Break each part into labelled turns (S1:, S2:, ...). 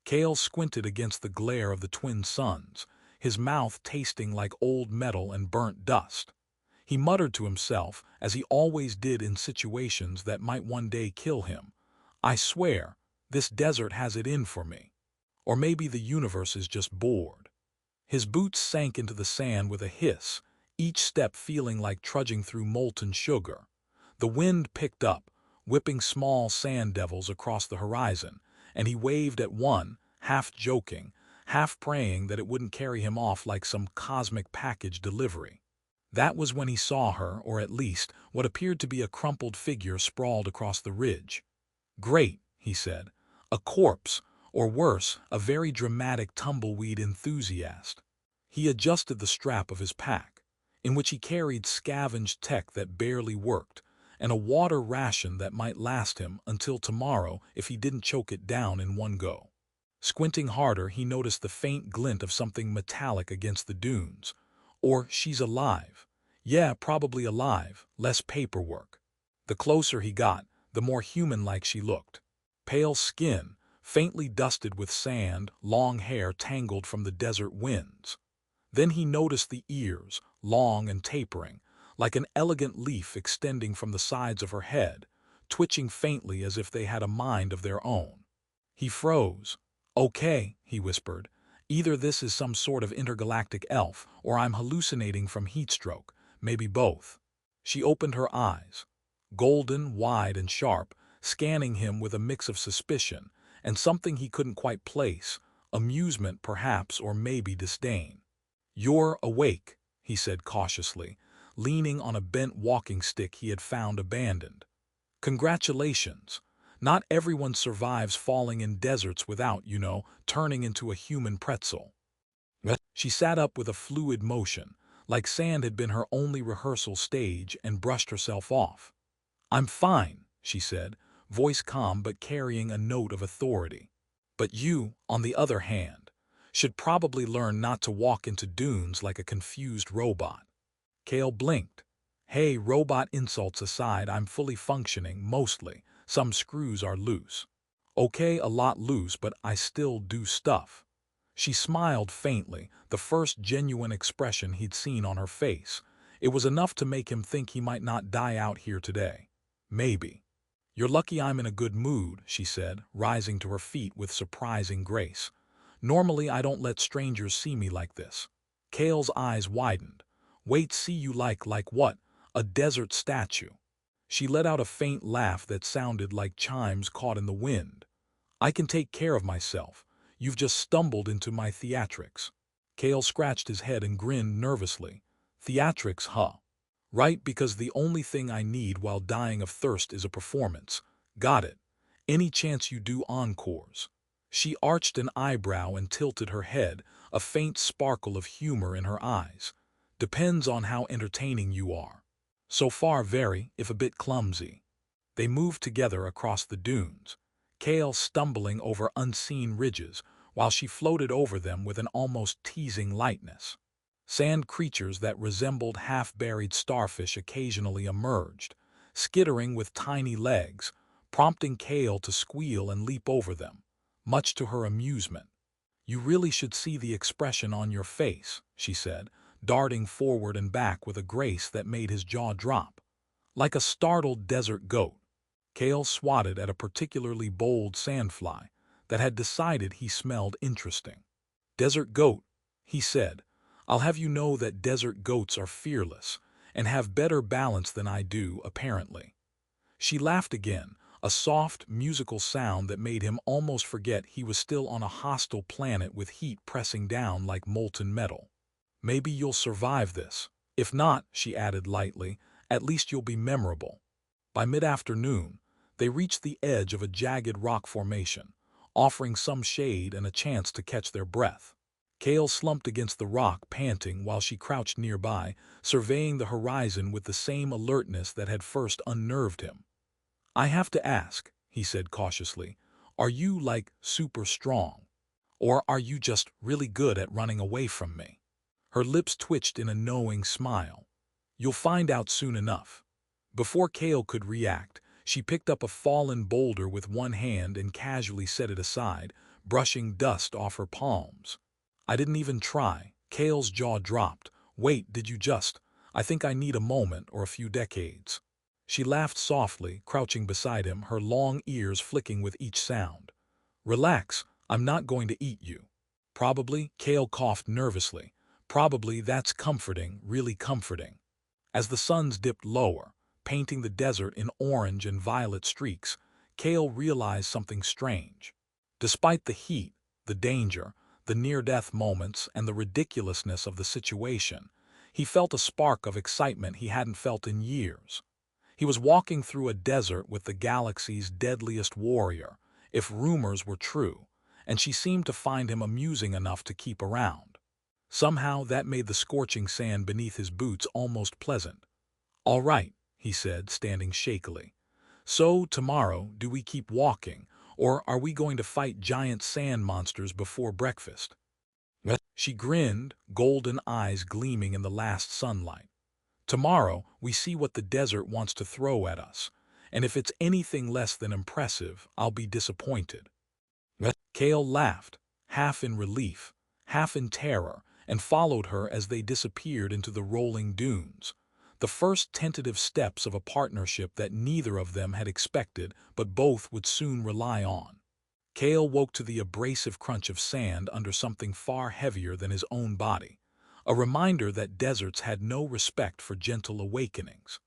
S1: Kale squinted against the glare of the twin suns, his mouth tasting like old metal and burnt dust. He muttered to himself, as he always did in situations that might one day kill him, "I swear, this desert has it in for me. Or maybe the universe is just bored." His boots sank into the sand with a hiss, each step feeling like trudging through molten sugar. The wind picked up, whipping small sand devils across the horizon, and he waved at one, half joking, half praying that it wouldn't carry him off like some cosmic package delivery. That was when he saw her, or at least what appeared to be a crumpled figure sprawled across the ridge. "Great," he said. "A corpse, or worse, a very dramatic tumbleweed enthusiast." He adjusted the strap of his pack, in which he carried scavenged tech that barely worked, and a water ration that might last him until tomorrow if he didn't choke it down in one go. Squinting harder, he noticed the faint glint of something metallic against the dunes. Or she's alive. Yeah, probably alive, less paperwork. The closer he got, the more human-like she looked. Pale skin, faintly dusted with sand, long hair tangled from the desert winds. Then he noticed the ears, long and tapering, like an elegant leaf extending from the sides of her head, twitching faintly as if they had a mind of their own. He froze. "Okay," he whispered. "Either this is some sort of intergalactic elf, or I'm hallucinating from heatstroke, maybe both." She opened her eyes, golden, wide, and sharp, scanning him with a mix of suspicion and something he couldn't quite place, amusement perhaps, or maybe disdain. "You're awake," he said cautiously, leaning on a bent walking stick he had found abandoned. "Congratulations. Not everyone survives falling in deserts without, turning into a human pretzel." She sat up with a fluid motion, like sand had been her only rehearsal stage, and brushed herself off. "I'm fine," she said, voice calm but carrying a note of authority. "But you, on the other hand, should probably learn not to walk into dunes like a confused robot." Kale blinked. "Hey, robot insults aside, I'm fully functioning, mostly. Some screws are loose. Okay, a lot loose, but I still do stuff." She smiled faintly, the first genuine expression he'd seen on her face. It was enough to make him think he might not die out here today. Maybe. "You're lucky I'm in a good mood," she said, rising to her feet with surprising grace. "Normally I don't let strangers see me like this." Kale's eyes widened. "Wait, see you like what? A desert statue?" She let out a faint laugh that sounded like chimes caught in the wind. "I can take care of myself. You've just stumbled into my theatrics." Kale scratched his head and grinned nervously. "Theatrics, huh? Right, because the only thing I need while dying of thirst is a performance. Got it. Any chance you do encores?" She arched an eyebrow and tilted her head, a faint sparkle of humor in her eyes. "Depends on how entertaining you are." "So far very, if a bit clumsy." They moved together across the dunes, Kale stumbling over unseen ridges, while she floated over them with an almost teasing lightness. Sand creatures that resembled half-buried starfish occasionally emerged, skittering with tiny legs, prompting Kale to squeal and leap over them, much to her amusement. "You really should see the expression on your face," she said, darting forward and back with a grace that made his jaw drop. "Like a startled desert goat." Kale swatted at a particularly bold sandfly that had decided he smelled interesting. "Desert goat," he said. "I'll have you know that desert goats are fearless, and have better balance than I do, apparently." She laughed again, a soft, musical sound that made him almost forget he was still on a hostile planet with heat pressing down like molten metal. "Maybe you'll survive this. If not," she added lightly, "at least you'll be memorable." By mid-afternoon, they reached the edge of a jagged rock formation, offering some shade and a chance to catch their breath. Kale slumped against the rock, panting, while she crouched nearby, surveying the horizon with the same alertness that had first unnerved him. "I have to ask," he said cautiously, "are you, like, super strong? Or are you just really good at running away from me?" Her lips twitched in a knowing smile. "You'll find out soon enough." Before Kale could react, she picked up a fallen boulder with one hand and casually set it aside, brushing dust off her palms. I didn't even try. Kale's jaw dropped. Wait, did you just? I think I need a moment or a few decades. She laughed softly, crouching beside him, her long ears flicking with each sound. Relax, I'm not going to eat you. Probably, Kale coughed nervously. Probably that's comforting, really comforting. As the suns dipped lower, painting the desert in orange and violet streaks, Kale realized something strange. Despite the heat, the danger, the near-death moments, and the ridiculousness of the situation, he felt a spark of excitement he hadn't felt in years. He was walking through a desert with the galaxy's deadliest warrior, if rumors were true, and she seemed to find him amusing enough to keep around. Somehow that made the scorching sand beneath his boots almost pleasant. "All right," he said, standing shakily. "So, tomorrow, do we keep walking, or are we going to fight giant sand monsters before breakfast?" She grinned, golden eyes gleaming in the last sunlight. "Tomorrow, we see what the desert wants to throw at us, and if it's anything less than impressive, I'll be disappointed." Kale laughed, half in relief, half in terror, and followed her as they disappeared into the rolling dunes, the first tentative steps of a partnership that neither of them had expected but both would soon rely on. Kale woke to the abrasive crunch of sand under something far heavier than his own body, a reminder that deserts had no respect for gentle awakenings.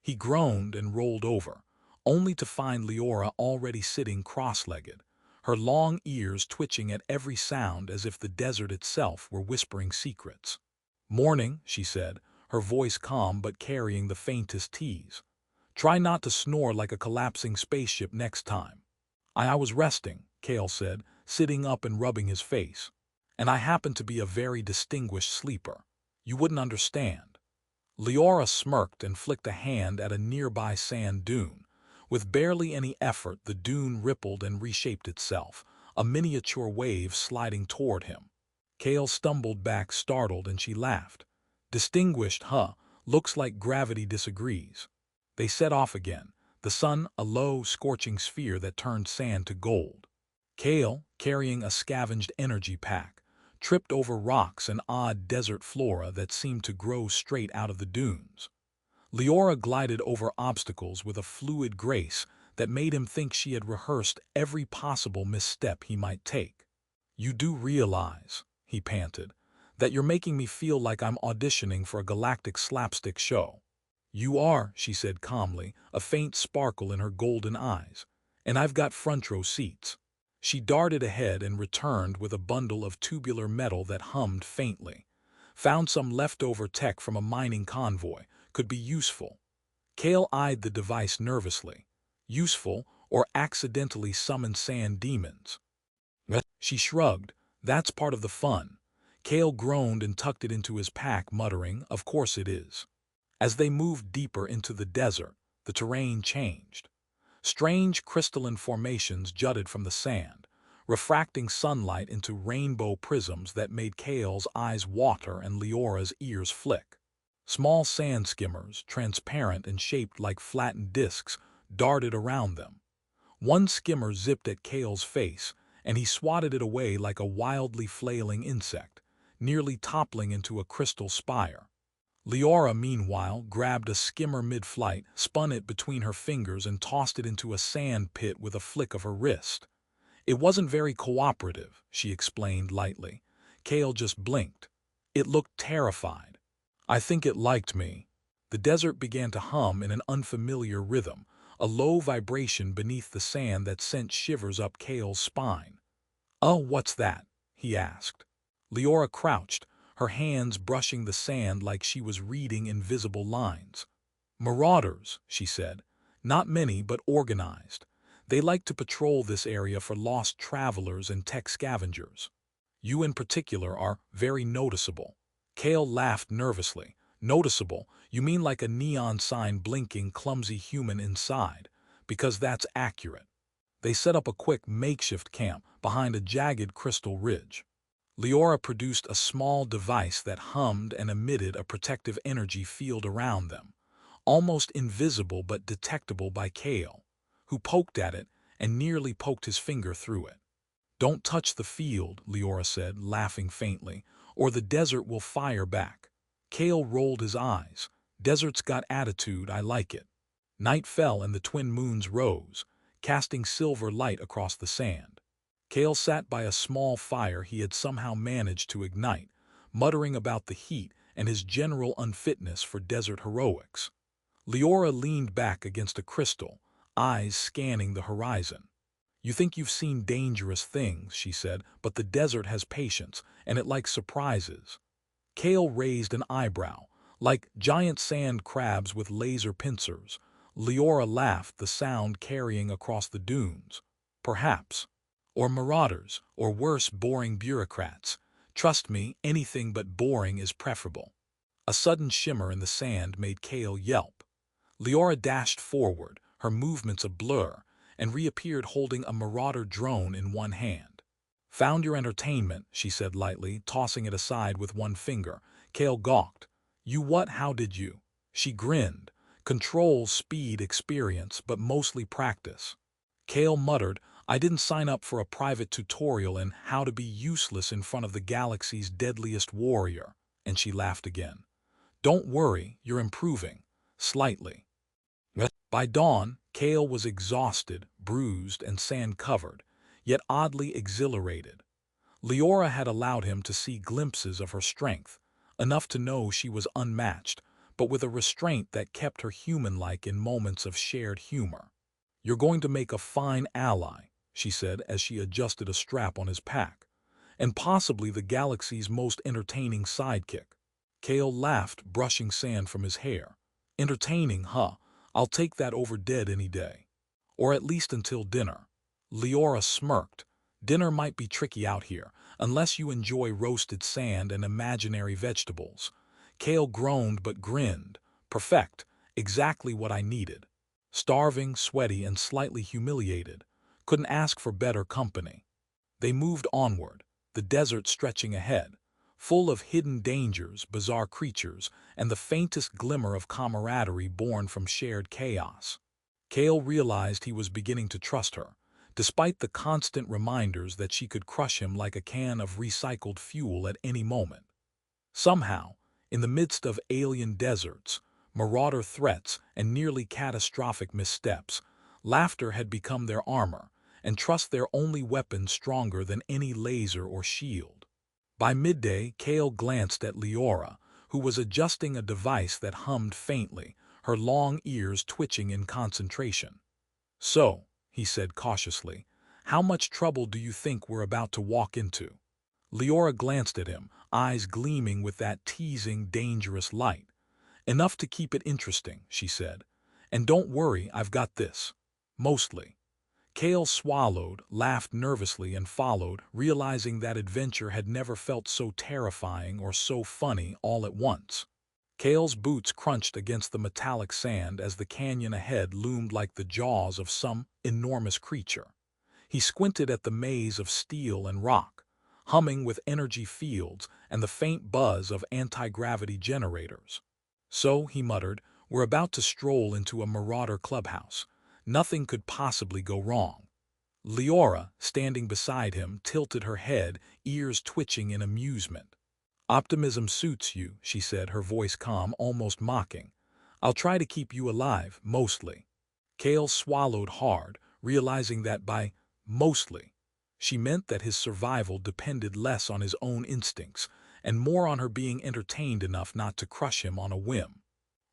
S1: He groaned and rolled over, only to find Leora already sitting cross-legged, her long ears twitching at every sound as if the desert itself were whispering secrets. "Morning," she said, her voice calm but carrying the faintest tease. "Try not to snore like a collapsing spaceship next time." I was resting," Kale said, sitting up and rubbing his face. "And I happen to be a very distinguished sleeper. You wouldn't understand." Leora smirked and flicked a hand at a nearby sand dune. With barely any effort, the dune rippled and reshaped itself, a miniature wave sliding toward him. Kale stumbled back, startled, and she laughed. "Distinguished, huh? Looks like gravity disagrees." They set off again, the sun a low, scorching sphere that turned sand to gold. Kale, carrying a scavenged energy pack, tripped over rocks and odd desert flora that seemed to grow straight out of the dunes. Leora glided over obstacles with a fluid grace that made him think she had rehearsed every possible misstep he might take. "You do realize," he panted, "that you're making me feel like I'm auditioning for a galactic slapstick show." "You are," she said calmly, a faint sparkle in her golden eyes. "And I've got front-row seats." She darted ahead and returned with a bundle of tubular metal that hummed faintly. "Found some leftover tech from a mining convoy. Could be useful." Kale eyed the device nervously. Useful, or accidentally summon sand demons? She shrugged. "That's part of the fun." Kale groaned and tucked it into his pack, muttering, "Of course it is." As they moved deeper into the desert, the terrain changed. Strange crystalline formations jutted from the sand, refracting sunlight into rainbow prisms that made Kale's eyes water and Leora's ears flick. Small sand skimmers, transparent and shaped like flattened discs, darted around them. One skimmer zipped at Kale's face, and he swatted it away like a wildly flailing insect, nearly toppling into a crystal spire. Leora, meanwhile, grabbed a skimmer mid-flight, spun it between her fingers and tossed it into a sand pit with a flick of her wrist. "It wasn't very cooperative," she explained lightly. Kale just blinked. It looked terrified. "I think it liked me." The desert began to hum in an unfamiliar rhythm, a low vibration beneath the sand that sent shivers up Kale's spine. "Oh, what's that?" he asked. Leora crouched, her hands brushing the sand like she was reading invisible lines. "Marauders," she said. "Not many, but organized. They like to patrol this area for lost travelers and tech scavengers. You in particular are very noticeable." Kale laughed nervously. "Noticeable? You mean like a neon sign blinking, clumsy human inside? Because that's accurate." They set up a quick makeshift camp behind a jagged crystal ridge. Leora produced a small device that hummed and emitted a protective energy field around them, almost invisible but detectable by Kale, who poked at it and nearly poked his finger through it. Don't touch the field, Leora said, laughing faintly, or the desert will fire back. Kale rolled his eyes. Desert's got attitude, I like it. Night fell and the twin moons rose, casting silver light across the sand. Kale sat by a small fire he had somehow managed to ignite, muttering about the heat and his general unfitness for desert heroics. Leora leaned back against a crystal, eyes scanning the horizon. You think you've seen dangerous things, she said, but the desert has patience, and it likes surprises. Kale raised an eyebrow, like giant sand crabs with laser pincers. Leora laughed, the sound carrying across the dunes. Perhaps. Or marauders, or worse, boring bureaucrats. Trust me, anything but boring is preferable. A sudden shimmer in the sand made Kale yelp. Leora dashed forward, her movements a blur, and reappeared holding a marauder drone in one hand. Found your entertainment, she said lightly, tossing it aside with one finger. Kale gawked. You what? How did you? She grinned. Control, speed, experience, but mostly practice. Kale muttered, I didn't sign up for a private tutorial in how to be useless in front of the galaxy's deadliest warrior, and she laughed again. Don't worry, you're improving. Slightly. By dawn, Kale was exhausted, bruised, and sand-covered, yet oddly exhilarated. Leora had allowed him to see glimpses of her strength, enough to know she was unmatched, but with a restraint that kept her human-like in moments of shared humor. You're going to make a fine ally, she said as she adjusted a strap on his pack, and possibly the galaxy's most entertaining sidekick. Kale laughed, brushing sand from his hair. Entertaining, huh? I'll take that over dead any day. Or at least until dinner. Leora smirked. Dinner might be tricky out here, unless you enjoy roasted sand and imaginary vegetables. Kale groaned but grinned. Perfect. Exactly what I needed. Starving, sweaty, and slightly humiliated. Couldn't ask for better company. They moved onward, the desert stretching ahead, full of hidden dangers, bizarre creatures, and the faintest glimmer of camaraderie born from shared chaos. Kale realized he was beginning to trust her, despite the constant reminders that she could crush him like a can of recycled fuel at any moment. Somehow, in the midst of alien deserts, marauder threats, and nearly catastrophic missteps, laughter had become their armor, and trust their only weapon stronger than any laser or shield. By midday, Kale glanced at Leora, who was adjusting a device that hummed faintly, her long ears twitching in concentration. So, he said cautiously, how much trouble do you think we're about to walk into? Leora glanced at him, eyes gleaming with that teasing, dangerous light. Enough to keep it interesting, she said. And don't worry, I've got this. Mostly. Kale swallowed, laughed nervously, and followed, realizing that adventure had never felt so terrifying or so funny all at once. Kale's boots crunched against the metallic sand as the canyon ahead loomed like the jaws of some enormous creature. He squinted at the maze of steel and rock, humming with energy fields and the faint buzz of anti-gravity generators. So, he muttered, we're about to stroll into a marauder clubhouse. Nothing could possibly go wrong. Leora, standing beside him, tilted her head, ears twitching in amusement. Optimism suits you, she said, her voice calm, almost mocking. I'll try to keep you alive, mostly. Kale swallowed hard, realizing that by mostly, she meant that his survival depended less on his own instincts and more on her being entertained enough not to crush him on a whim.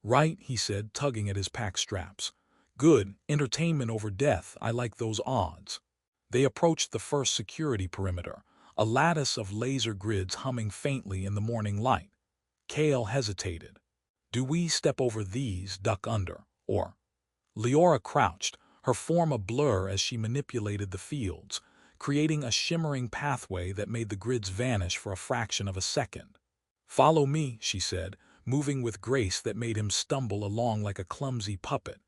S1: Right, he said, tugging at his pack straps. Good, entertainment over death, I like those odds. They approached the first security perimeter, a lattice of laser grids humming faintly in the morning light. Kale hesitated. Do we step over these, duck under, or? Leora crouched, her form a blur as she manipulated the fields, creating a shimmering pathway that made the grids vanish for a fraction of a second. Follow me, she said, moving with grace that made him stumble along like a clumsy puppet.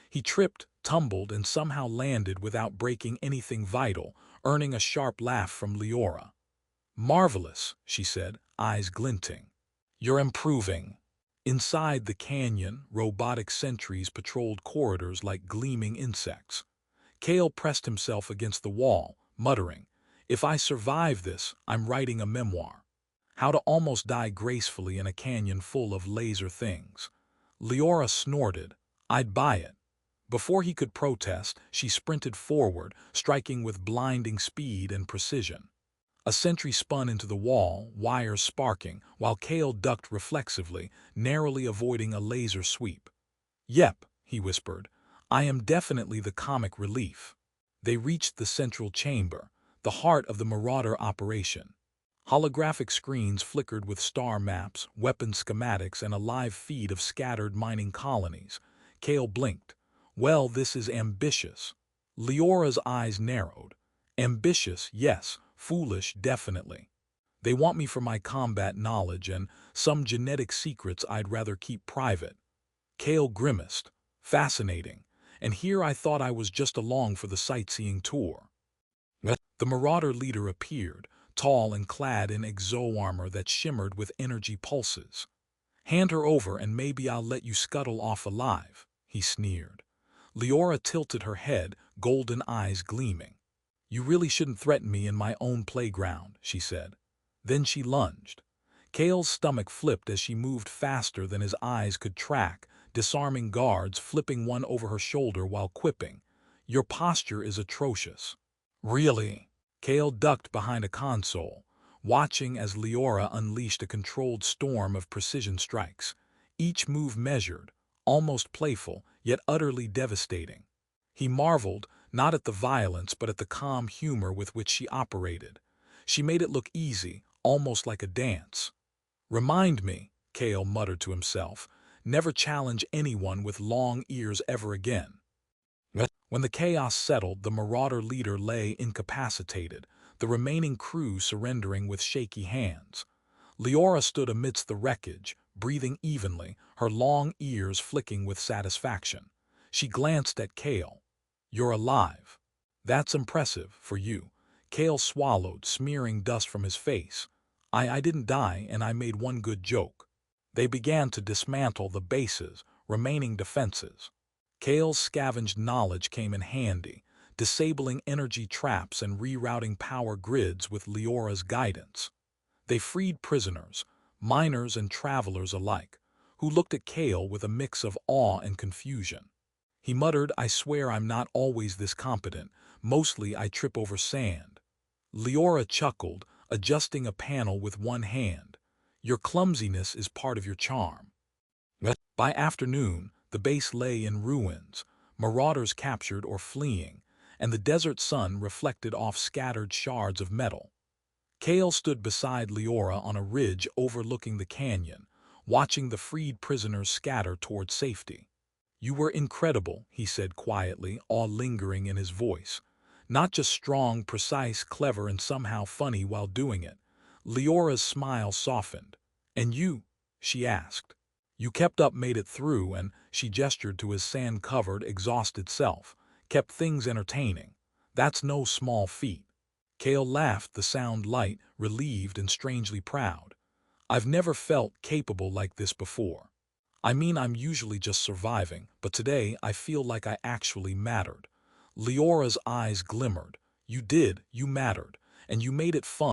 S1: He tripped, tumbled, and somehow landed without breaking anything vital, earning a sharp laugh from Leora. Marvelous, she said, eyes glinting. You're improving. Inside the canyon, robotic sentries patrolled corridors like gleaming insects. Kale pressed himself against the wall, muttering, If I survive this, I'm writing a memoir. How to almost die gracefully in a canyon full of laser things. Leora snorted. I'd buy it. Before he could protest, she sprinted forward, striking with blinding speed and precision. A sentry spun into the wall, wires sparking, while Kale ducked reflexively, narrowly avoiding a laser sweep. Yep, he whispered. I am definitely the comic relief. They reached the central chamber, the heart of the Marauder operation. Holographic screens flickered with star maps, weapon schematics, and a live feed of scattered mining colonies. Kale blinked. Well, this is ambitious. Leora's eyes narrowed. Ambitious, yes. Foolish, definitely. They want me for my combat knowledge and some genetic secrets I'd rather keep private. Kale grimaced. Fascinating. And here I thought I was just along for the sightseeing tour. The Marauder leader appeared, tall and clad in exo-armor that shimmered with energy pulses. Hand her over and maybe I'll let you scuttle off alive, he sneered. Leora tilted her head, golden eyes gleaming. You really shouldn't threaten me in my own playground, she said. Then she lunged. Kale's stomach flipped as she moved faster than his eyes could track, disarming guards, flipping one over her shoulder while quipping. Your posture is atrocious. Really? Kale ducked behind a console, watching as Leora unleashed a controlled storm of precision strikes. Each move measured, almost playful, yet utterly devastating. He marveled, not at the violence but at the calm humor with which she operated. She made it look easy, almost like a dance. Remind me, Kale muttered to himself, never challenge anyone with long ears ever again. When the chaos settled, the Marauder leader lay incapacitated, the remaining crew surrendering with shaky hands. Leora stood amidst the wreckage, breathing evenly, her long ears flicking with satisfaction. She glanced at Kale. You're alive. That's impressive, for you. Kale swallowed, smearing dust from his face. I didn't die, and I made one good joke. They began to dismantle the base's remaining defenses. Kale's scavenged knowledge came in handy, disabling energy traps and rerouting power grids with Leora's guidance. They freed prisoners, miners and travelers alike, who looked at Kale with a mix of awe and confusion. He muttered, I swear I'm not always this competent. Mostly I trip over sand. Leora chuckled, adjusting a panel with one hand. Your clumsiness is part of your charm. By afternoon, the base lay in ruins, marauders captured or fleeing, and the desert sun reflected off scattered shards of metal. Kale stood beside Leora on a ridge overlooking the canyon, watching the freed prisoners scatter toward safety. You were incredible, he said quietly, awe lingering in his voice. Not just strong, precise, clever, and somehow funny while doing it. Leora's smile softened. And you? She asked. You kept up, made it through, and she gestured to his sand-covered, exhausted self. Kept things entertaining. That's no small feat. Kale laughed, the sound light, relieved, and strangely proud. I've never felt capable like this before. I mean, I'm usually just surviving, but today I feel like I actually mattered. Leora's eyes glimmered. You did, you mattered, and you made it fun.